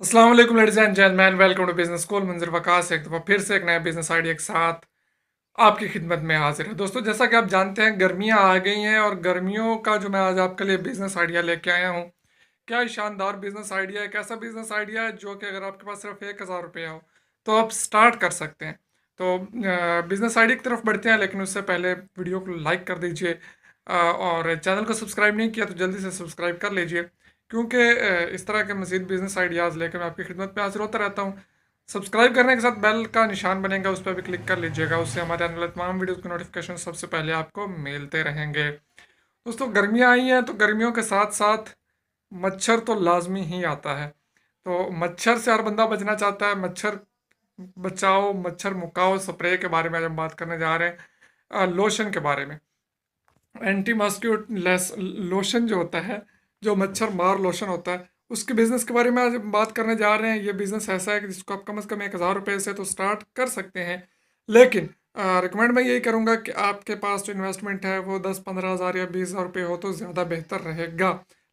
अस्सलाम वालेकुम ladies and gentleman, welcome to business school. Manzar Waqas एक दफ़ा फिर से एक नया बिजनेस आइडिया के साथ आपकी खिदमत में हाजिर है। दोस्तों, जैसा कि आप जानते हैं, गर्मियां आ गई हैं और गर्मियों का जो मैं आज आपके लिए बिजनेस आइडिया लेके आया हूँ, क्या ही शानदार बिजनेस आइडिया है। कैसा बिजनेस आइडिया है जो कि अगर आपके पास सिर्फ 1,000 रुपया हो तो आप स्टार्ट कर सकते हैं। तो बिजनेस आइडिया की तरफ बढ़ते हैं, लेकिन उससे पहले वीडियो को लाइक कर दीजिए और चैनल को सब्सक्राइब नहीं किया तो जल्दी से सब्सक्राइब कर लीजिए, क्योंकि इस तरह के मज़ीद बिजनेस आइडियाज़ लेकर मैं आपकी खिदमत में हाजिर होता रहता हूँ। सब्सक्राइब करने के साथ बेल का निशान बनेगा, उस पर भी क्लिक कर लीजिएगा। उससे हमारे आने वाले तमाम वीडियोज़ के नोटिफिकेशन सबसे पहले आपको मिलते रहेंगे। दोस्तों, गर्मियाँ आई हैं तो गर्मियों के साथ साथ मच्छर तो लाजमी ही आता है। तो मच्छर से हर बंदा बचना चाहता है। मच्छर बचाओ, मच्छर मुकाओ स्प्रे के बारे में आज हम बात करने जा रहे हैं। लोशन के बारे में, एंटी मॉस्कियो लोशन जो होता है, जो मच्छर मार लोशन होता है, उसके बिजनेस के बारे में आज हम बात करने जा रहे हैं। ये बिजनेस ऐसा है कि जिसको आप कम से कम 1,000 रुपये से तो स्टार्ट कर सकते हैं, लेकिन रिकमेंड मैं यही करूँगा कि आपके पास जो इन्वेस्टमेंट है वो 10-15 हज़ार या 20,000 रुपये हो तो ज़्यादा बेहतर रहेगा।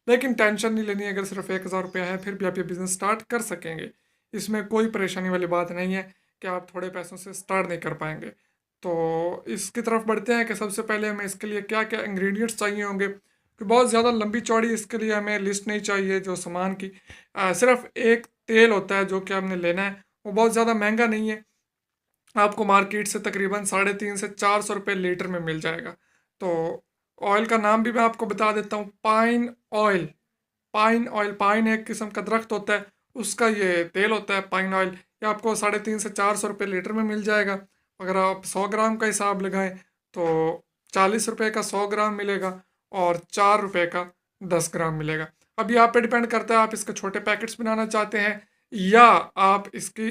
लेकिन टेंशन नहीं लेनी, अगर सिर्फ 1,000 रुपया है फिर भी आप ये बिज़नेस स्टार्ट कर सकेंगे। इसमें कोई परेशानी वाली बात नहीं है कि आप थोड़े पैसों से स्टार्ट नहीं कर पाएंगे। तो इसकी तरफ बढ़ते हैं कि सबसे पहले हमें इसके लिए क्या क्या इंग्रेडिएंट्स चाहिए होंगे, कि बहुत ज़्यादा लंबी चौड़ी इसके लिए हमें लिस्ट नहीं चाहिए। जो सामान की सिर्फ एक तेल होता है जो कि हमने लेना है, वो बहुत ज़्यादा महंगा नहीं है। आपको मार्केट से तकरीबन 350 से 400 रुपये लीटर में मिल जाएगा। तो ऑयल का नाम भी मैं आपको बता देता हूँ, pine oil. Pine oil, pine एक किस्म का दरख्त होता है, उसका ये तेल होता है पाइन ऑयल। ये आपको 350 से 400 रुपये लीटर में मिल जाएगा। अगर आप 100 ग्राम का हिसाब लगाएं तो 40 रुपये का 100 ग्राम मिलेगा और 4 रुपये का 10 ग्राम मिलेगा। अब ये आप पे डिपेंड करता है, आप इसके छोटे पैकेट्स बनाना चाहते हैं या आप इसकी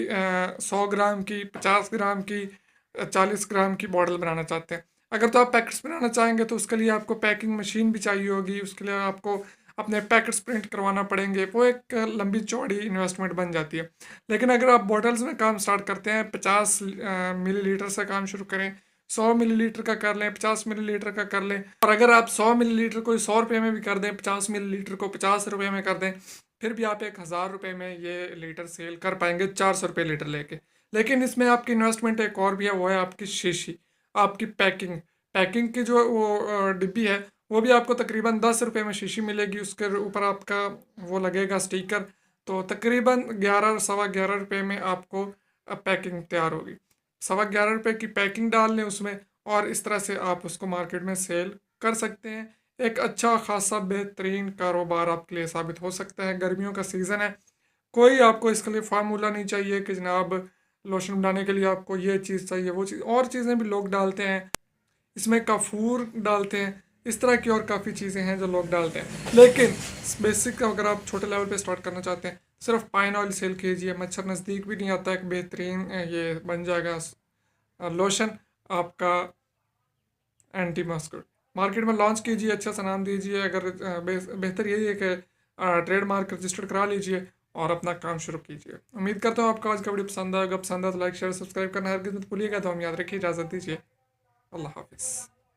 100 ग्राम की, 50 ग्राम की, 40 ग्राम की बॉटल बनाना चाहते हैं। अगर तो आप पैकेट्स बनाना चाहेंगे तो उसके लिए आपको पैकिंग मशीन भी चाहिए होगी, उसके लिए आपको अपने पैकेट्स प्रिंट करवाना पड़ेंगे। वो एक लंबी चौड़ी इन्वेस्टमेंट बन जाती है। लेकिन अगर आप बॉटल्स में काम स्टार्ट करते हैं, 50 मिलीलीटर से काम शुरू करें, 100 मिलीलीटर का कर लें, 50 मिलीलीटर का कर लें, और अगर आप 100 मिलीलीटर को 100 रुपये में भी कर दें, 50 मिलीलीटर को 50 रुपये में कर दें, फिर भी आप 1,000 रुपये में ये लीटर सेल कर पाएंगे 400 रुपये लीटर लेके। लेकिन इसमें आपकी इन्वेस्टमेंट एक और भी है, वो है आपकी शीशी, आपकी पैकिंग। पैकिंग की जो वो डिब्बी है, वो भी आपको तकरीबन 10 रुपये में शीशी मिलेगी। उसके ऊपर आपका वो लगेगा स्टिकर। तो तकरीबन 11 सवा 11 रुपये में आपको पैकिंग तैयार होगी। 11.25 रुपये की पैकिंग डाल लें उसमें, और इस तरह से आप उसको मार्केट में सेल कर सकते हैं। एक अच्छा खासा बेहतरीन कारोबार आपके लिए साबित हो सकता है। गर्मियों का सीज़न है, कोई आपको इसके लिए फार्मूला नहीं चाहिए कि जनाब लोशन बनाने के लिए आपको ये चीज़ चाहिए, वो चीज़, और चीज़ें भी लोग डालते हैं इसमें, कफूर डालते हैं, इस तरह की और काफ़ी चीज़ें हैं जो लोग डालते हैं। लेकिन बेसिक अगर आप छोटे लेवल पे स्टार्ट करना चाहते हैं, सिर्फ पाइन ऑयल सेल कीजिए, मच्छर नज़दीक भी नहीं आता। एक बेहतरीन ये बन जाएगा लोशन आपका एंटी मस्कुड। मार्केट में लॉन्च कीजिए, अच्छा सा नाम दीजिए। अगर बेहतर यही है कि ट्रेडमार्क रजिस्टर्ड करा लीजिए और अपना काम शुरू कीजिए। उम्मीद करता हूँ आपको आज का वीडियो पसंद आएगा। पसंद आए तो लाइक शेयर सब्सक्राइब करना हरगिज़ मत भूलिएगा। तो हम याद रखिए, इजाज़त दीजिए। अल्लाह हाफिज़।